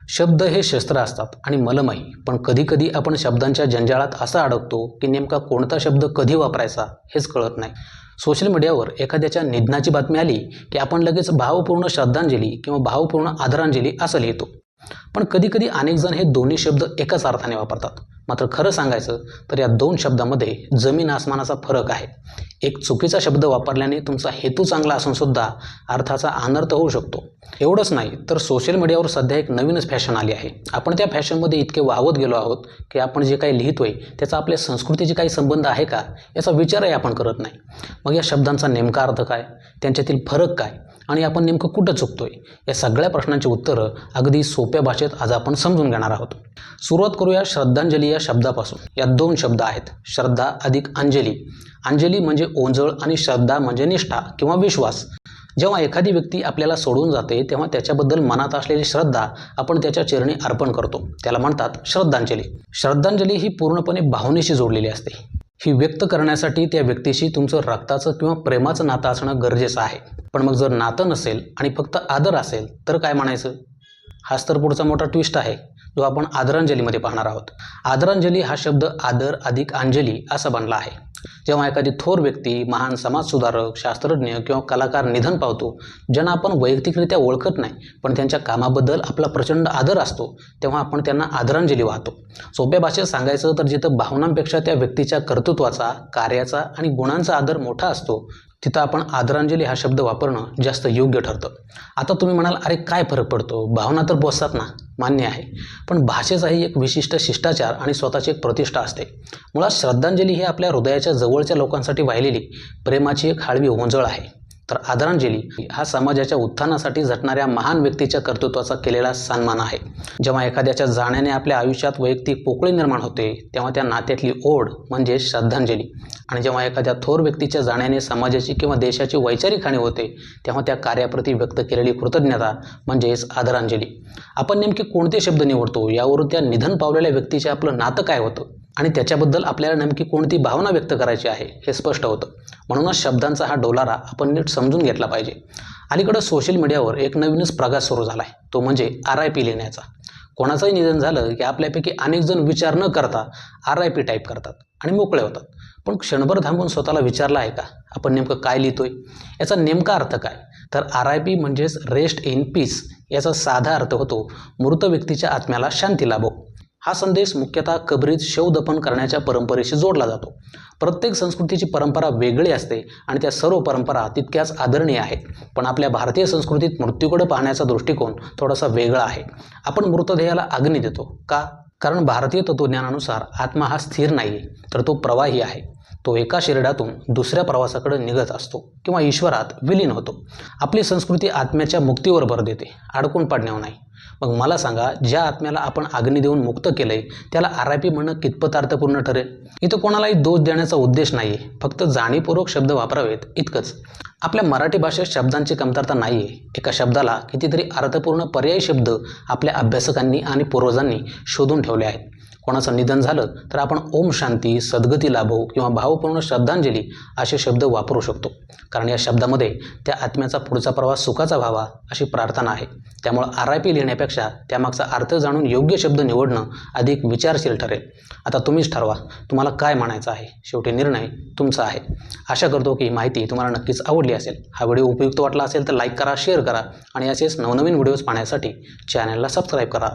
शब्द हे शस्त्र असतात आणि मलमही, पण कधीकधी आपण शब्दांच्या जंजाळात असा अडकतो की नेमका कोणता शब्द कधी वापरायचा हेच कळत नाही. सोशल मीडियावर एखाद्याच्या निधनाची बातमी आली की आपण लगेच भावपूर्ण श्रद्धांजली किंवा भावपूर्ण आदरांजली असं लिहितो. पण कधीकधी अनेक जण हे दोन्ही शब्द एकाच अर्थाने वापरतात. मात्र खरं सांगायचं तर या दोन शब्दामध्ये जमीन आसमानाचा फरक आहे. एक चुकीचा शब्द वापरल्याने तुमचा हेतू चांगला असून सुद्धा अर्थाचा अनर्थ होऊ शकतो. एवढंच नाही तर सोशल मीडियावर सध्या एक नवीनच फॅशन आली आहे. आपण त्या फॅशनमध्ये इतके वाहवत गेलो आहोत की आपण जे काही लिहितोय त्याचा आपल्या संस्कृतीशी काही संबंध आहे का याचा विचारही आपण करत नाही. मग या शब्दांचा नेमका अर्थ काय, त्यांच्यातील फरक काय आणि आपण नेमकं कुठं चुकतोय, या सगळ्या प्रश्नांची उत्तरं अगदी सोप्या भाषेत आज आपण समजून घेणार आहोत. सुरुवात करूया श्रद्धांजली या शब्दापासून. यात दोन शब्द आहेत, श्रद्धा अधिक अंजली. अंजली म्हणजे ओंजळ आणि श्रद्धा म्हणजे निष्ठा किंवा विश्वास. जेव्हा एखादी व्यक्ती आपल्याला सोडून जाते तेव्हा त्याच्याबद्दल मनात असलेली श्रद्धा आपण त्याच्या चरणी अर्पण करतो, त्याला म्हणतात श्रद्धांजली. श्रद्धांजली ही पूर्णपणे भावनेशी जोडलेली असते. ही व्यक्त करण्यासाठी त्या व्यक्तीशी तुमचं रक्ताचं किंवा प्रेमाचं नातं असणं गरजेचं आहे. पण मग जर नातं नसेल आणि फक्त आदर असेल तर काय म्हणायचं? हाच तर पुढचा मोठा ट्विस्ट आहे जो आपण आदरांजलीमध्ये पाहणार आहोत. आदरांजली हा शब्द आदर अधिक अंजली असा बनला आहे. जेव्हा एखादी थोर व्यक्ती, महान समाजसुधारक, शास्त्रज्ञ किंवा कलाकार निधन पावतो, ज्यांना आपण वैयक्तिकरित्या ओळखत नाही पण त्यांच्या कामाबद्दल आपला प्रचंड आदर असतो, तेव्हा आपण त्यांना आदरांजली वाहतो. सोप्या भाषेत सांगायचं तर जिथं भावनांपेक्षा त्या व्यक्तीच्या कर्तृत्वाचा, कार्याचा आणि गुणांचा आदर मोठा असतो तिथं आपण आदरांजली हा शब्द वापरणं जास्त योग्य ठरतं. आता तुम्ही म्हणाल, अरे काय फरक पडतो, भावना तर पोचतात ना. मान्य आहे, पण भाषेचाही एक विशिष्ट शिष्टाचार आणि स्वतःची एक प्रतिष्ठा असते. मुळात श्रद्धांजली ही आपल्या हृदयाच्या जवळच्या लोकांसाठी वाहिलेली प्रेमाची एक हळवी ओंजळ आहे. तर आदरांजली हा समाजाच्या उत्थानासाठी झटणाऱ्या महान व्यक्तीच्या कर्तृत्वाचा केलेला सन्मान आहे. जेव्हा एखाद्याच्या जाण्याने आपल्या आयुष्यात वैयक्तिक पोकळी निर्माण होते तेव्हा त्या नात्यातली ओढ म्हणजे श्रद्धांजली. आणि जेव्हा एखाद्या थोर व्यक्तीच्या जाण्याने समाजाची किंवा देशाची वैचारिक हानी होते तेव्हा त्या कार्याप्रती व्यक्त केलेली कृतज्ञता म्हणजेच आदरांजली. आपण नेमके कोणते शब्द निवडतो यावरून त्या निधन पावलेल्या व्यक्तीचे आपलं नातं काय होतं आणि त्याच्याबद्दल आपल्याला नेमकी कोणती भावना व्यक्त करायची आहे हे स्पष्ट होतं. म्हणूनच शब्दांचा हा डोलारा आपण नीट समजून घेतला पाहिजे. अलीकडं सोशल मीडियावर एक नवीनच प्रकार सुरू झाला आहे, तो म्हणजे RIP लिहिण्याचा. कोणाचंही निधन झालं की आपल्यापैकी अनेक जण विचार न करता RIP टाईप करतात आणि मोकळे होतात. पण क्षणभर थांबून स्वतःला विचारलं आहे का आपण नेमकं काय लिहितोय, याचा नेमका अर्थ काय? तर RIP म्हणजेच रेस्ट इन पीस. याचा साधा अर्थ होतो मृत व्यक्तीच्या आत्म्याला शांती लाभो. हा संदेश मुख्यतः कबरीत शवदफन करण्याच्या परंपरेशी जोडला जातो. प्रत्येक संस्कृतीची परंपरा वेगळी असते आणि त्या सर्व परंपरा तितक्याच आदरणीय आहेत. पण आपल्या भारतीय संस्कृतीत मृत्यूकडे पाहण्याचा दृष्टिकोन थोडासा वेगळा आहे. आपण मृतदेहाला अग्नी देतो का? कारण भारतीय तत्त्वज्ञानानुसार आत्मा हा स्थिर नाही तर तो प्रवाही आहे. तो एका शरीरातून दुसऱ्या प्रवासाकडे निघत असतो किंवा ईश्वरात विलीन होतो. आपली संस्कृती आत्म्याच्या मुक्तीवर भर देते, अडकून पडण्यावर नाही. मग मला सांगा, ज्या आत्म्याला आपण अग्नी देऊन मुक्त केलंय त्याला RIP म्हणणं कितपत अर्थपूर्ण ठरेल? इथं कोणालाही दोष देण्याचा उद्देश नाही आहे, फक्त जाणीवपूर्वक शब्द वापरावेत इतकंच. आपल्या मराठी भाषेत शब्दांची कमतरता नाही आहे. एका शब्दाला कितीतरी अर्थपूर्ण पर्यायी शब्द आपल्या अभ्यासकांनी आणि पूर्वजांनी शोधून ठेवले आहेत. कोणाचं निधन झालं तर आपण ओम शांती, सद्गती लाभो किंवा भावपूर्ण श्रद्धांजली असे शब्द वापरू शकतो. कारण या शब्दामध्ये त्या आत्म्याचा पुढचा प्रवास सुखाचा व्हावा अशी प्रार्थना आहे. त्यामुळं RIP लिहिण्यापेक्षा त्यामागचा अर्थ जाणून योग्य शब्द निवडणं अधिक विचारशील ठरेल. आता तुम्हीच ठरवा तुम्हाला काय म्हणायचं आहे. शेवटी निर्णय तुमचा आहे. आशा करतो की ही माहिती तुम्हाला नक्कीच आवडली असेल. हा व्हिडिओ उपयुक्त वाटला असेल तर लाईक करा, शेअर करा आणि असेच नवनवीन व्हिडिओज पाहण्यासाठी चॅनलला सबस्क्राईब करा.